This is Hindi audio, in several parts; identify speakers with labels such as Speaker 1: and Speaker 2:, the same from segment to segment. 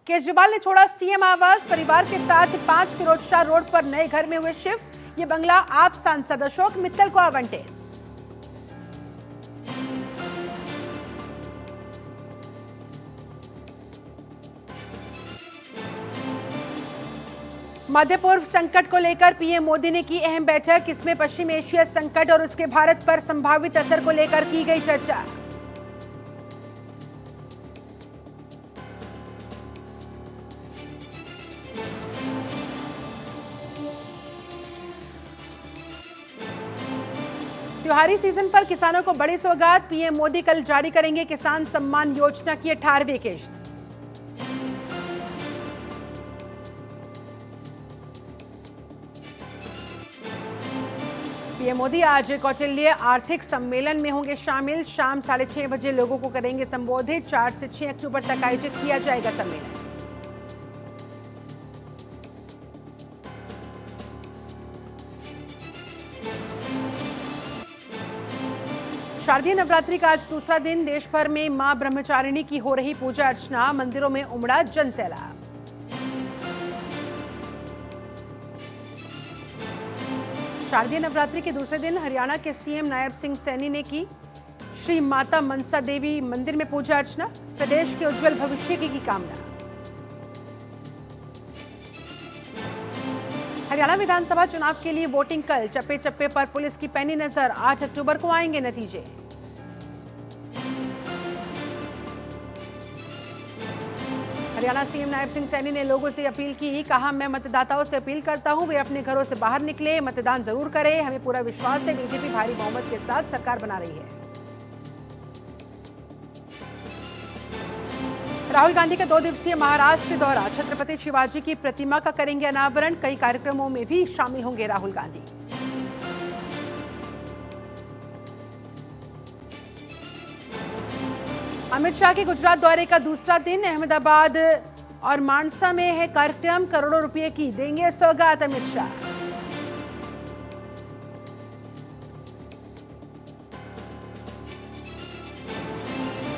Speaker 1: केजरीवाल ने छोड़ा सीएम आवास, परिवार के साथ 5 फिरोजशाह रोड पर नए घर में हुए शिफ्ट। ये बंगला आप सांसद अशोक मित्तल को आवंटित। मध्य पूर्व संकट को लेकर पीएम मोदी ने की अहम बैठक। इसमें पश्चिम एशिया संकट और उसके भारत पर संभावित असर को लेकर की गई चर्चा। त्योहारी सीजन पर किसानों को बड़ी सौगात। पीएम मोदी कल जारी करेंगे किसान सम्मान योजना की 18वीं किश्त। पीएम मोदी आज कौटिल्य आर्थिक सम्मेलन में होंगे शामिल। शाम 6:30 बजे लोगों को करेंगे संबोधित। 4 से 6 अक्टूबर तक आयोजित किया जाएगा सम्मेलन। शारदीय नवरात्रि का आज दूसरा दिन। देश भर में मां ब्रह्मचारिणी की हो रही पूजा अर्चना। मंदिरों में उमड़ा जनसैलाब। शारदीय नवरात्रि के दूसरे दिन हरियाणा के सीएम नायब सिंह सैनी ने की श्री माता मनसा देवी मंदिर में पूजा अर्चना। प्रदेश के उज्जवल भविष्य की कामना। हरियाणा विधानसभा चुनाव के लिए वोटिंग कल। चप्पे चप्पे पर पुलिस की पैनी नजर। 8 अक्टूबर को आएंगे नतीजे। हरियाणा सीएम नायब सिंह सैनी ने लोगों से अपील की। कहा, मैं मतदाताओं से अपील करता हूं, वे अपने घरों से बाहर निकले, मतदान जरूर करें। हमें पूरा विश्वास है बीजेपी भारी बहुमत के साथ सरकार बना रही है। राहुल गांधी का 2 दिवसीय महाराष्ट्र दौरा। छत्रपति शिवाजी की प्रतिमा का करेंगे अनावरण। कई कार्यक्रमों में भी शामिल होंगे राहुल गांधी। अमित शाह के गुजरात दौरे का दूसरा दिन। अहमदाबाद और मानसा में है कार्यक्रम। करोड़ों रुपए की देंगे सौगात अमित शाह।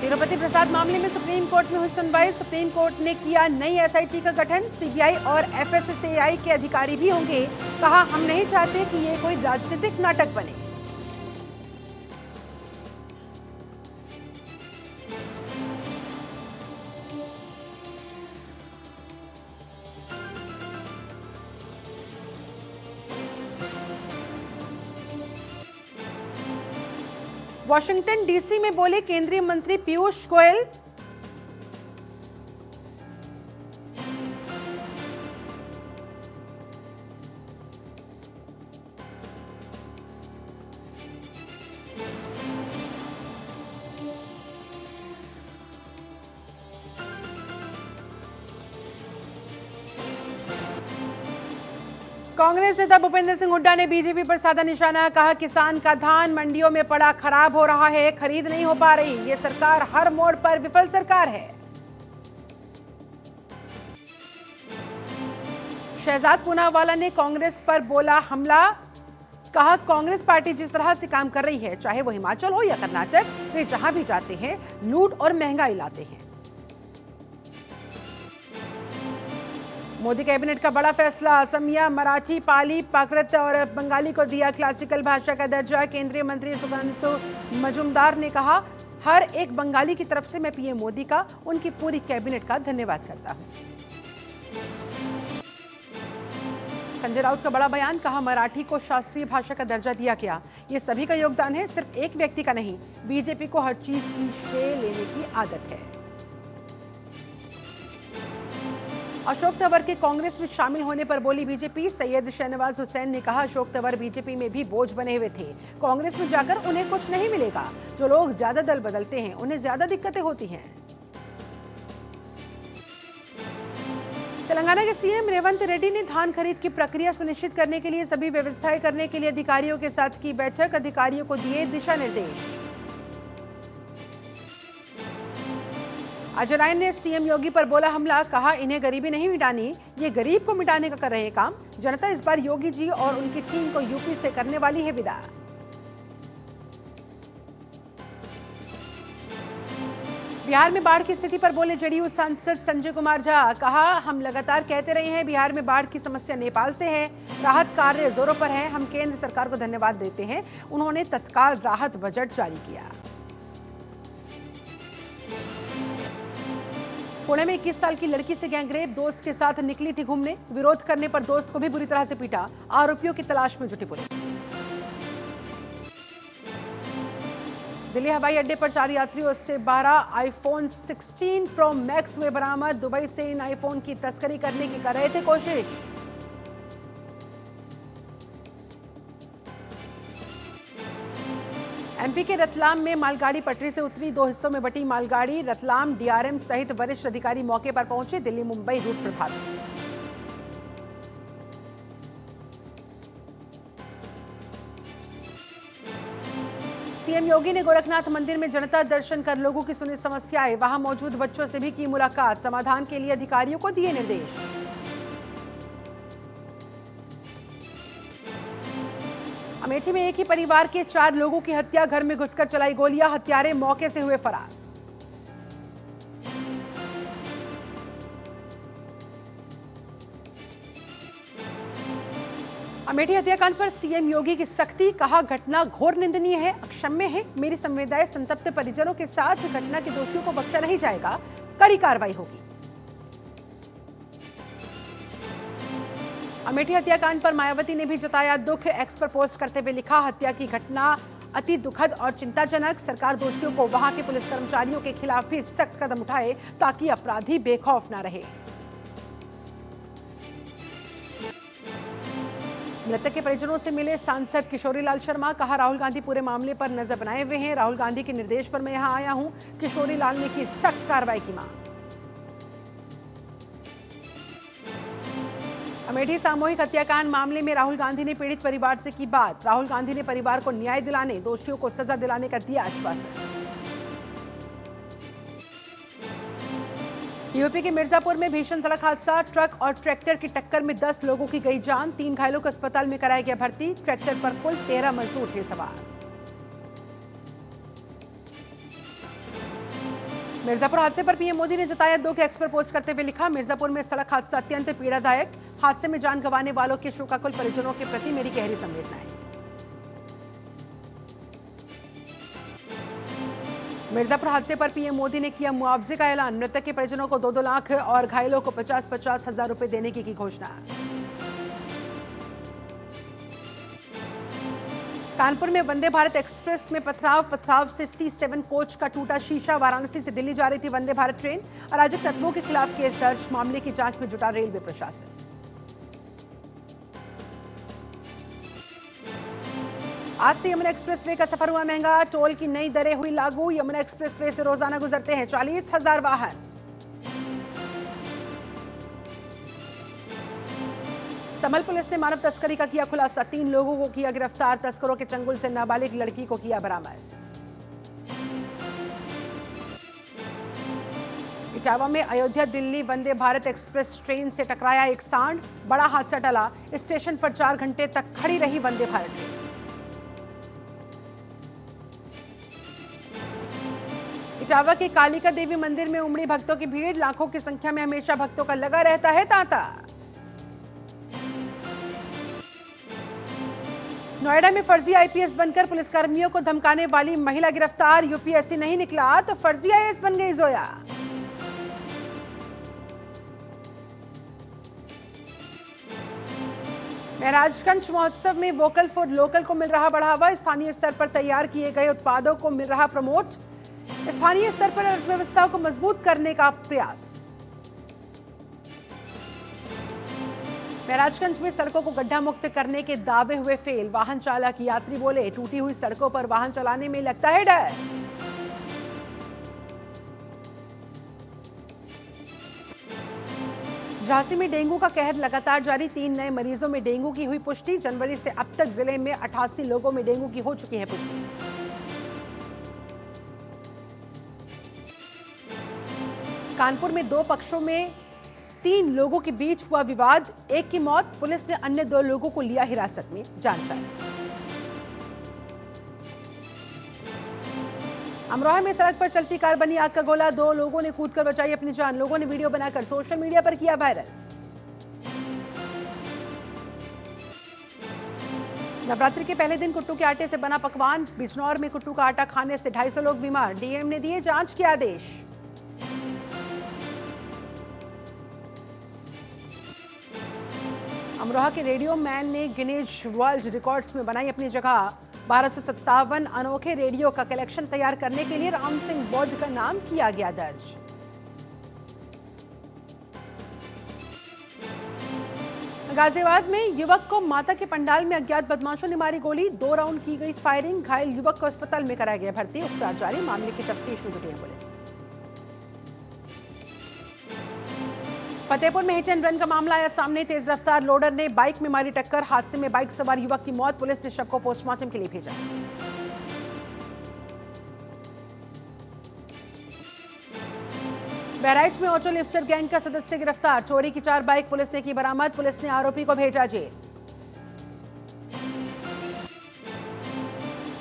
Speaker 1: तिरुपति प्रसाद मामले में सुप्रीम कोर्ट में हुई सुनवाई। सुप्रीम कोर्ट ने किया नई एसआईटी का गठन। सीबीआई और एफएसएसएआई के अधिकारी भी होंगे। कहा, हम नहीं चाहते कि ये कोई राजनीतिक नाटक बने। वॉशिंगटन डीसी में बोले केंद्रीय मंत्री पीयूष गोयल। कांग्रेस नेता भूपेंद्र सिंह हुड्डा ने बीजेपी पर साधा निशाना। कहा, किसान का धान मंडियों में पड़ा खराब हो रहा है, खरीद नहीं हो पा रही। ये सरकार हर मोड़ पर विफल सरकार है। शहजाद पूनावाला ने कांग्रेस पर बोला हमला। कहा, कांग्रेस पार्टी जिस तरह से काम कर रही है, चाहे वो हिमाचल हो या कर्नाटक, वे जहां भी जाते हैं लूट और महंगाई लाते हैं। मोदी कैबिनेट का बड़ा फैसला। असमिया, मराठी, पाली, प्राकृत और बंगाली को दिया क्लासिकल भाषा का दर्जा। केंद्रीय मंत्री सुकांतु मजूमदार ने कहा, हर एक बंगाली की तरफ से मैं पीएम मोदी का, उनकी पूरी कैबिनेट का धन्यवाद करता हूं। संजय राउत का बड़ा बयान। कहा, मराठी को शास्त्रीय भाषा का दर्जा दिया गया। ये सभी का योगदान है, सिर्फ एक व्यक्ति का नहीं। बीजेपी को हर चीज की श्रेय लेने की आदत है। अशोक तंवर के कांग्रेस में शामिल होने पर बोली बीजेपी। सैयद शहनवाज हुसैन ने कहा, अशोक तंवर बीजेपी में भी बोझ बने हुए थे। कांग्रेस में जाकर उन्हें कुछ नहीं मिलेगा। जो लोग ज्यादा दल बदलते हैं उन्हें ज्यादा दिक्कतें होती हैं। तेलंगाना के सीएम रेवंत रेड्डी ने धान खरीद की प्रक्रिया सुनिश्चित करने के लिए सभी व्यवस्थाएं करने के लिए अधिकारियों के साथ की बैठक। अधिकारियों को दिए दिशा निर्देश। अजय राय ने सीएम योगी पर बोला हमला। कहा, इन्हें गरीबी नहीं मिटानी, ये गरीब को मिटाने का कर रहे हैं काम। जनता इस बार योगी जी और उनकी टीम को यूपी से करने वाली है विदा। बिहार में बाढ़ की स्थिति पर बोले जेडीयू सांसद संजय कुमार झा। कहा, हम लगातार कहते रहे हैं बिहार में बाढ़ की समस्या नेपाल से है, राहत कार्य जोरों पर है, हम केंद्र सरकार को धन्यवाद देते हैं। उन्होंने तत्काल राहत बजट जारी किया। पुणे में 21 साल की लड़की से गैंगरेप, दोस्त के साथ निकली थी घूमने, विरोध करने पर दोस्त को भी बुरी तरह से पीटा, आरोपियों की तलाश में जुटी पुलिस। दिल्ली हवाई अड्डे पर 4 यात्रियों से 12 आईफोन 16 प्रो मैक्स हुए बरामद। दुबई से इन आईफोन की तस्करी करने की कर रहे थे कोशिश। एमपी के रतलाम में मालगाड़ी पटरी से उतरी, 2 हिस्सों में बटी मालगाड़ी। रतलाम डीआरएम सहित वरिष्ठ अधिकारी मौके पर पहुंचे। दिल्ली मुंबई रूट प्रभावित। सीएम योगी ने गोरखनाथ मंदिर में जनता दर्शन कर लोगों की सुनी समस्याएं, वहां मौजूद बच्चों से भी की मुलाकात, समाधान के लिए अधिकारियों को दिए निर्देश। अमेठी में एक ही परिवार के 4 लोगों की हत्या, घर में घुसकर चलाई गोलियां, हत्यारे मौके से हुए फरार। अमेठी हत्याकांड पर सीएम योगी की सख्ती, कहा घटना घोर निंदनीय है, अक्षम्य है, मेरी संवेदनाएं संतप्त परिजनों के साथ, घटना के दोषियों को बख्शा नहीं जाएगा, कड़ी कार्रवाई होगी। अमेठी हत्याकांड पर मायावती ने भी जताया दुख, एक्स पर पोस्ट करते हुए लिखा, हत्या की घटना अति दुखद और चिंताजनक, सरकार दोषियों को वहां के पुलिस कर्मचारियों के खिलाफ भी सख्त कदम उठाए ताकि अपराधी बेखौफ न रहे। मृतक के परिजनों से मिले सांसद किशोरीलाल शर्मा, कहा राहुल गांधी पूरे मामले पर नजर बनाए हुए हैं, राहुल गांधी के निर्देश पर मैं यहां आया हूं। किशोरीलाल ने की सख्त कार्रवाई की मांग। अमेठी सामूहिक हत्याकांड मामले में राहुल गांधी ने पीड़ित परिवार से की बात, राहुल गांधी ने परिवार को न्याय दिलाने, दोषियों को सजा दिलाने का दिया आश्वासन। यूपी के मिर्जापुर में भीषण सड़क हादसा, ट्रक और ट्रैक्टर की टक्कर में 10 लोगों की गई जान, 3 घायलों को अस्पताल में कराया गया भर्ती। ट्रैक्टर पर कुल 13 मजदूर थे सवार। मिर्जापुर हादसे पर पीएम मोदी ने जताया दुख, एक्स पर पोस्ट करते हुए लिखा, मिर्जापुर में सड़क हादसा अत्यंत पीड़ादायक, हादसे में जान गंवाने वालों के शोकाकुल परिजनों के प्रति मेरी गहरी संवेदनाएं। मिर्जापुर हादसे पर पीएम मोदी ने किया मुआवजे का ऐलान, मृतक के परिजनों को 2-2 लाख और घायलों को 50-50 हजार रुपए देने की घोषणा। कानपुर में वंदे भारत एक्सप्रेस में पथराव से C7 कोच का टूटा शीशा, वाराणसी से दिल्ली जा रही थी वंदे भारत ट्रेन, अराजक तत्वों के खिलाफ केस दर्ज, मामले की जांच में जुटा रेलवे प्रशासन। आज से यमुना एक्सप्रेसवे का सफर हुआ महंगा, टोल की नई दरें हुई लागू, यमुना एक्सप्रेसवे से रोजाना गुजरते हैं 40,000 वाहन। समल पुलिस ने मानव तस्करी का किया खुलासा, 3 लोगों को किया गिरफ्तार, तस्करों के चंगुल से नाबालिग लड़की को किया बरामद। इटावा में अयोध्या दिल्ली वंदे भारत एक्सप्रेस ट्रेन से टकराया एक सांड, बड़ा हादसा टला, स्टेशन पर 4 घंटे तक खड़ी रही वंदे भारत ट्रेन। इटावा के कालिका देवी मंदिर में उमड़ी भक्तों की भीड़, लाखों की संख्या में हमेशा भक्तों का लगा रहता है तांता। नोएडा में फर्जी आईपीएस बनकर पुलिसकर्मियों को धमकाने वाली महिला गिरफ्तार, यूपीएससी नहीं निकला तो फर्जी आईएएस बन गई जोया। महराजगंज महोत्सव में वोकल फॉर लोकल को मिल रहा बढ़ावा, स्थानीय स्तर पर तैयार किए गए उत्पादों को मिल रहा प्रमोट, स्थानीय स्तर पर अर्थव्यवस्था को मजबूत करने का प्रयास। महराजगंज में सड़कों को गड्ढा मुक्त करने के दावे हुए फेल, वाहन चालक यात्री बोले टूटी हुई सड़कों पर वाहन चलाने में लगता है डर। झांसी में डेंगू का कहर लगातार जारी, 3 नए मरीजों में डेंगू की हुई पुष्टि, जनवरी से अब तक जिले में 88 लोगों में डेंगू की हो चुकी है पुष्टि। कानपुर में 2 पक्षों में 3 लोगों के बीच हुआ विवाद, एक की मौत, पुलिस ने अन्य 2 लोगों को लिया हिरासत में, जांच जारी। अमरोहा में सड़क पर चलती कार बनी आग का गोला, 2 लोगों ने कूदकर बचाई अपनी जान। लोगों ने वीडियो बनाकर सोशल मीडिया पर किया वायरल। नवरात्रि के पहले दिन कुट्टू के आटे से बना पकवान, बिजनौर में कुट्टू का आटा खाने से 250 लोग बीमार। डीएम ने दिए जांच के आदेश। अमरोहा के रेडियो मैन ने गिनीज वर्ल्ड रिकॉर्ड्स में बनाई अपनी जगह। 1257 अनोखे रेडियो का कलेक्शन तैयार करने के लिए राम सिंह बौद्ध का नाम किया गया दर्ज। गाजियाबाद में युवक को माता के पंडाल में अज्ञात बदमाशों ने मारी गोली, 2 राउंड की गई फायरिंग, घायल युवक को अस्पताल में कराया गया भर्ती, उपचार जारी। मामले की तफ्तीश में जुटी है पुलिस। फतेहपुर में हिट एंड रन का मामला आया सामने, तेज रफ्तार लोडर ने बाइक में मारी टक्कर, हादसे में बाइक सवार युवक की मौत, पुलिस ने शव को पोस्टमार्टम के लिए भेजा। बहराइच में ऑटो लिफ्टर गैंग का सदस्य गिरफ्तार, चोरी की 4 बाइक पुलिस ने की बरामद, पुलिस ने आरोपी को भेजा जेल।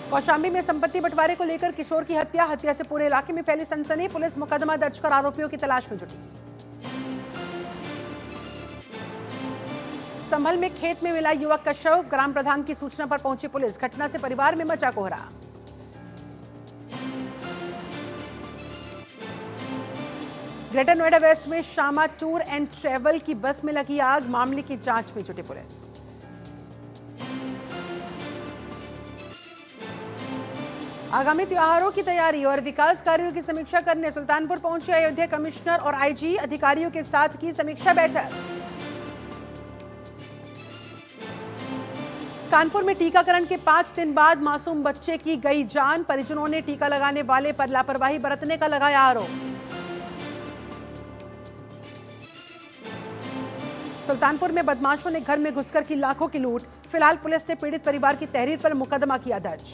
Speaker 1: कौशाम्बी में संपत्ति बंटवारे को लेकर किशोर की हत्या से पूरे इलाके में फैली सनसनी, पुलिस मुकदमा दर्ज कर आरोपियों की तलाश में जुटी। संभल में खेत में मिला युवक का शव, ग्राम प्रधान की सूचना पर पहुंची पुलिस, घटना से परिवार में मचा कोहरा। ग्रेटर नोएडा वेस्ट में शामा टूर एंड ट्रेवल की बस में लगी आग, मामले की जांच में जुटी पुलिस। आगामी त्योहारों की तैयारी और विकास कार्यों की समीक्षा करने सुल्तानपुर पहुंचे अयोध्या कमिश्नर और आईजी, अधिकारियों के साथ की समीक्षा बैठक। कानपुर में टीकाकरण के 5 दिन बाद मासूम बच्चे की गई जान, परिजनों ने टीका लगाने वाले पर लापरवाही बरतने का लगाया आरोप। सुल्तानपुर में बदमाशों ने घर में घुसकर की लाखों की लूट, फिलहाल पुलिस ने पीड़ित परिवार की तहरीर पर मुकदमा किया दर्ज।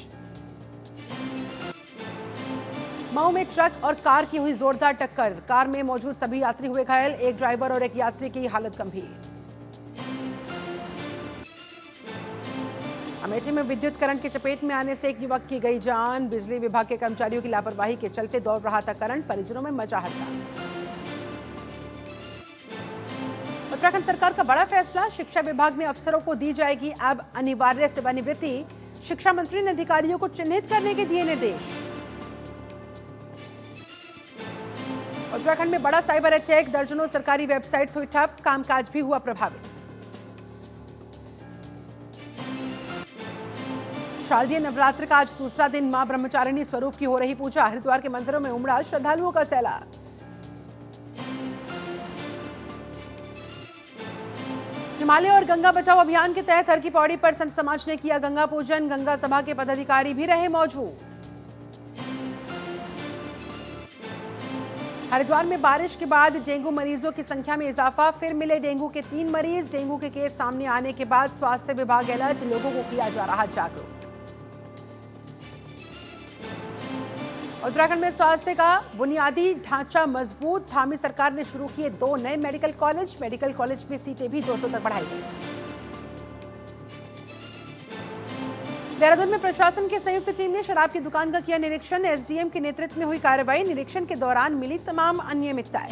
Speaker 1: मऊ में ट्रक और कार की हुई जोरदार टक्कर, कार में मौजूद सभी यात्री हुए घायल, एक ड्राइवर और एक यात्री की हालत गंभीर। अमेठी में विद्युत करंट की चपेट में आने से एक युवक की गई जान, बिजली विभाग के कर्मचारियों की लापरवाही के चलते दौड़ रहा था करंट, परिजनों में मचा हड़कंप। उत्तराखंड सरकार का बड़ा फैसला, शिक्षा विभाग में अफसरों को दी जाएगी अब अनिवार्य सेवानिवृत्ति, शिक्षा मंत्री ने अधिकारियों को चिन्हित करने के दिए निर्देश। उत्तराखंड में बड़ा साइबर अटैक, दर्जनों सरकारी वेबसाइट्स हुई ठप, कामकाज भी हुआ प्रभावित। शारदीय नवरात्र का आज दूसरा दिन मां ब्रह्मचारिणी स्वरूप की हो रही पूजा, हरिद्वार के मंदिरों में उमड़ा श्रद्धालुओं का सैलाब। हिमालय और गंगा बचाओ अभियान के तहत हर की पौड़ी पर संत समाज ने किया गंगा पूजन, गंगा सभा के पदाधिकारी भी रहे मौजूद। हरिद्वार में बारिश के बाद डेंगू मरीजों की संख्या में इजाफा, फिर मिले डेंगू के 3 मरीज, डेंगू के केस सामने आने के बाद स्वास्थ्य विभाग अलर्ट, लोगों को किया जा रहा जागरूक। उत्तराखंड में स्वास्थ्य का बुनियादी ढांचा मजबूत, धामी सरकार ने शुरू किए 2 नए मेडिकल कॉलेज में सीटें भी 200 तक बढ़ाई गई। देहरादून में प्रशासन की संयुक्त टीम ने शराब की दुकान का किया निरीक्षण, एसडीएम के नेतृत्व में हुई कार्रवाई, निरीक्षण के दौरान मिली तमाम अनियमितताएं।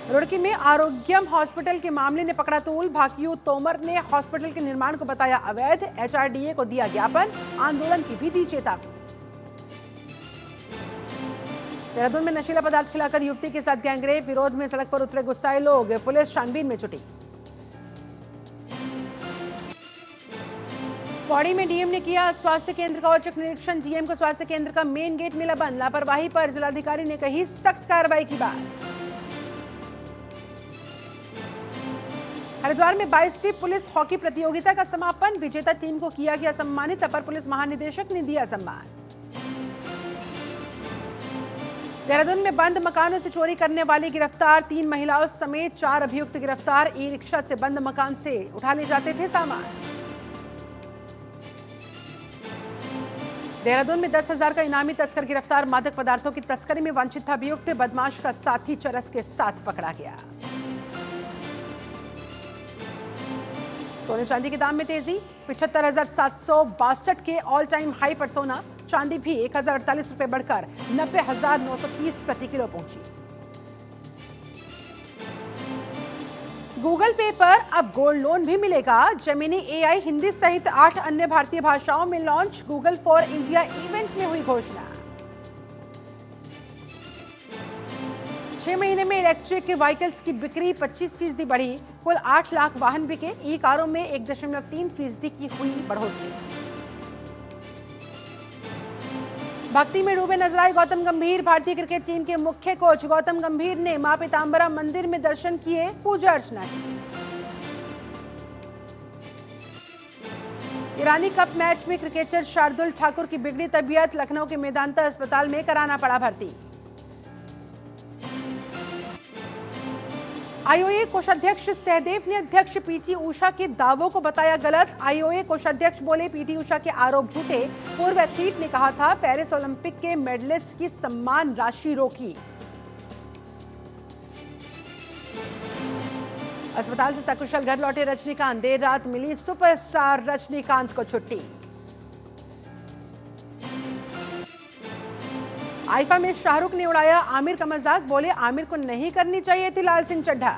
Speaker 1: रुड़की में आरोग्यम हॉस्पिटल के मामले ने पकड़ा तूल, भाकियू तोमर ने हॉस्पिटल के निर्माण को बताया अवैध, एचआरडीए को दिया ज्ञापन, आंदोलन की भी दी चेतावनी। देहरादून में नशीला पदार्थ खिलाकर युवती के साथ गैंगरेप, विरोध में सड़क पर उतरे गुस्साए लोग, पुलिस छानबीन में जुटी। पौड़ी में डीएम ने किया स्वास्थ्य केंद्र का औचक निरीक्षण, डीएम को स्वास्थ्य केंद्र का मेन गेट मिला बंद, लापरवाही पर जिलाधिकारी ने कही सख्त कार्रवाई की बात। हरिद्वार में 22वीं पुलिस हॉकी प्रतियोगिता का समापन, विजेता टीम को किया गया सम्मानित, अपर पुलिस महानिदेशक ने दिया सम्मान। देहरादून में बंद मकानों से चोरी करने वाली गिरफ्तार, 3 महिलाओं समेत 4 अभियुक्त गिरफ्तार, ई रिक्शा से बंद मकान से उठा ले जाते थे सामान। देहरादून में 10,000 का इनामी तस्कर गिरफ्तार, मादक पदार्थों की तस्करी में वंचित था अभियुक्त, बदमाश का साथी चरस के साथ पकड़ा गया। सोने चांदी के दाम में तेजी, 75,762 के ऑल टाइम हाई पर सोना चांदी भी 1,048 रुपए बढ़कर 90,930 प्रति किलो पहुंची। गूगल पे पर अब गोल्ड लोन भी मिलेगा। जेमिनी एआई हिंदी सहित 8 अन्य भारतीय भाषाओं में launch. Google for India event में हुई घोषणा। 6 महीने में इलेक्ट्रिक व्हीकल्स की बिक्री 25% बढ़ी। कुल 8 लाख वाहन बिके। ई कारों में 1.3% की हुई बढ़ोतरी। भक्ति में डूबे नजर आए गौतम गंभीर। भारतीय क्रिकेट टीम के मुख्य कोच गौतम गंभीर ने मां पीतांबरा मंदिर में दर्शन किए, पूजा अर्चना की। ईरानी कप मैच में क्रिकेटर शार्दुल ठाकुर की बिगड़ी तबीयत, लखनऊ के मेदांता अस्पताल में कराना पड़ा भर्ती। आईओए कोषाध्यक्ष सहदेव ने अध्यक्ष पीटी उषा के दावों को बताया गलत। आईओए कोषाध्यक्ष बोले पीटी उषा के आरोप झूठे। पूर्व एथलीट ने कहा था पेरिस ओलंपिक के मेडलिस्ट की सम्मान राशि रोकी। अस्पताल से सकुशल घर लौटे रजनीकांत, देर रात मिली सुपरस्टार रजनीकांत को छुट्टी। आईफा में शाहरुख ने उड़ाया आमिर का मजाक, बोले आमिर को नहीं करनी चाहिए थी लाल सिंह चड्ढा।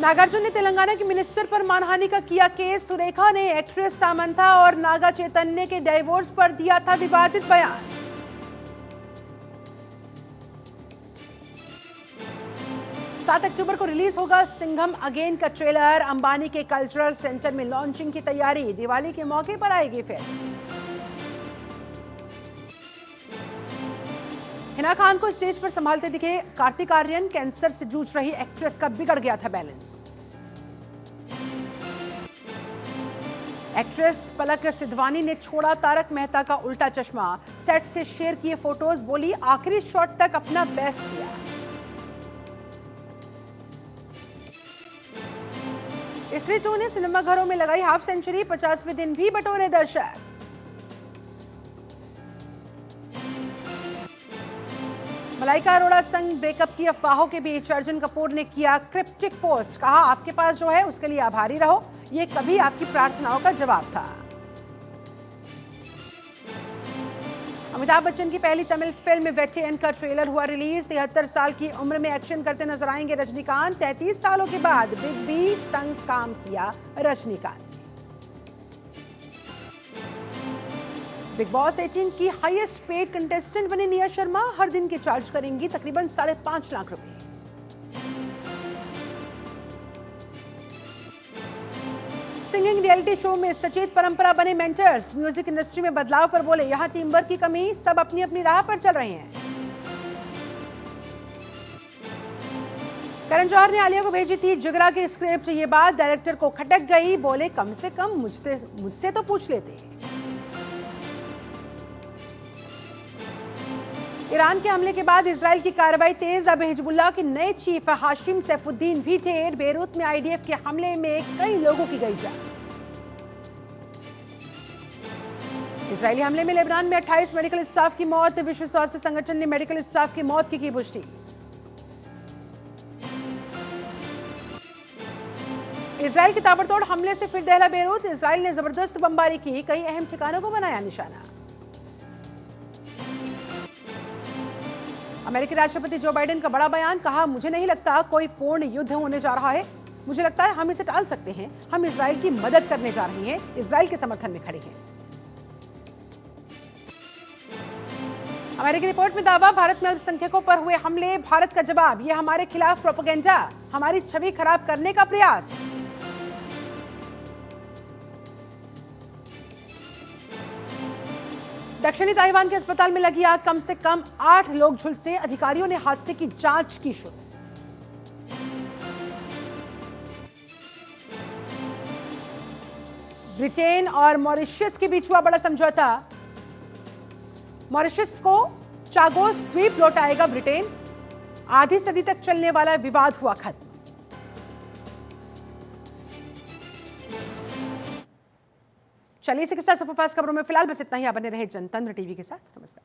Speaker 1: नागार्जुन ने तेलंगाना के मिनिस्टर पर मानहानि का किया केस। सुरेखा ने एक्ट्रेस सामंथा और नागा चैतन्य के डाइवोर्स पर दिया था विवादित बयान। अक्टूबर को रिलीज होगा सिंघम अगेन का ट्रेलर। अंबानी के कल्चरल सेंटर में लॉन्चिंग की तैयारी। दिवाली के मौके पर आएगी फिल्म। हिना खान को स्टेज पर संभालते दिखे कार्तिक आर्यन। कैंसर से जूझ रही एक्ट्रेस का बिगड़ गया था बैलेंस। एक्ट्रेस पलक सिद्धवानी ने छोड़ा तारक मेहता का उल्टा चश्मा। सेट से शेयर किए फोटोज, बोली आखिरी शॉट तक अपना बेस्ट दिया। स्त्री 2 ने सिनेमा घरों में लगाई हाफ सेंचुरी। 50वें दिन भी बटोरे दर्शक। मलाइका अरोड़ा संग ब्रेकअप की अफवाहों के बीच अर्जुन कपूर ने किया क्रिप्टिक पोस्ट। कहा आपके पास जो है उसके लिए आभारी रहो, ये कभी आपकी प्रार्थनाओं का जवाब था। अमिताभ बच्चन की पहली तमिल फिल्म वेट्टियन का ट्रेलर हुआ रिलीज। 73 साल की उम्र में एक्शन करते नजर आएंगे रजनीकांत। 33 सालों के बाद बिग बी संग काम किया रजनीकांत। बिग बॉस 18 की हाईएस्ट पेड कंटेस्टेंट बनी निया शर्मा। हर दिन के चार्ज करेंगी तकरीबन 5.5 लाख रुपए। सिंगिंग रियलिटी शो में सचेत परंपरा बने मेंटर्स। म्यूजिक इंडस्ट्री में बदलाव पर बोले यहां टीम वर्क की कमी, सब अपनी अपनी राह पर चल रहे हैं। करण जौहर ने आलिया को भेजी थी जिगरा की स्क्रिप्ट। ये बात डायरेक्टर को खटक गई, बोले कम से कम मुझसे तो पूछ लेते। ईरान के हमले के बाद इजराइल की कार्रवाई तेज। अब हिजबुल्लाह के नए चीफ हाशिम सैफुद्दीन भी ढेर। बेरूत में आईडीएफ के हमले में कई लोगों की गई जान। इजरायली हमले में लेबनान में 28 मेडिकल स्टाफ की मौत। विश्व स्वास्थ्य संगठन ने मेडिकल स्टाफ की मौत की पुष्टि। इजराइल के ताबड़तोड़ हमले से फिर दहला बेरूत। इजराइल ने जबरदस्त बमबारी की, कई अहम ठिकानों को बनाया निशाना। अमेरिकी राष्ट्रपति जो बाइडेन का बड़ा बयान। कहा मुझे नहीं लगता कोई पूर्ण युद्ध होने जा रहा है, मुझे लगता है हम इसे टाल सकते हैं। हम इजराइल की मदद करने जा रहे हैं, इजराइल के समर्थन में खड़े हैं। अमेरिकी रिपोर्ट में दावा भारत में अल्पसंख्यकों पर हुए हमले, भारत का जवाब यह हमारे खिलाफ प्रोपेगेंडा, हमारी छवि खराब करने का प्रयास। दक्षिणी ताइवान के अस्पताल में लगी आग, कम से कम 8 लोग झुलसे। अधिकारियों ने हादसे की जांच की शुरू। ब्रिटेन और मॉरिशस के बीच हुआ बड़ा समझौता। मॉरिशस को चागोस द्वीप लौटाएगा ब्रिटेन। आधी सदी तक चलने वाला विवाद हुआ खत्म। चलिए इसी के साथ सुपरफास्ट खबरों में फिलहाल बस इतना ही। आप बने रहे जनतंत्र टीवी के साथ। नमस्कार।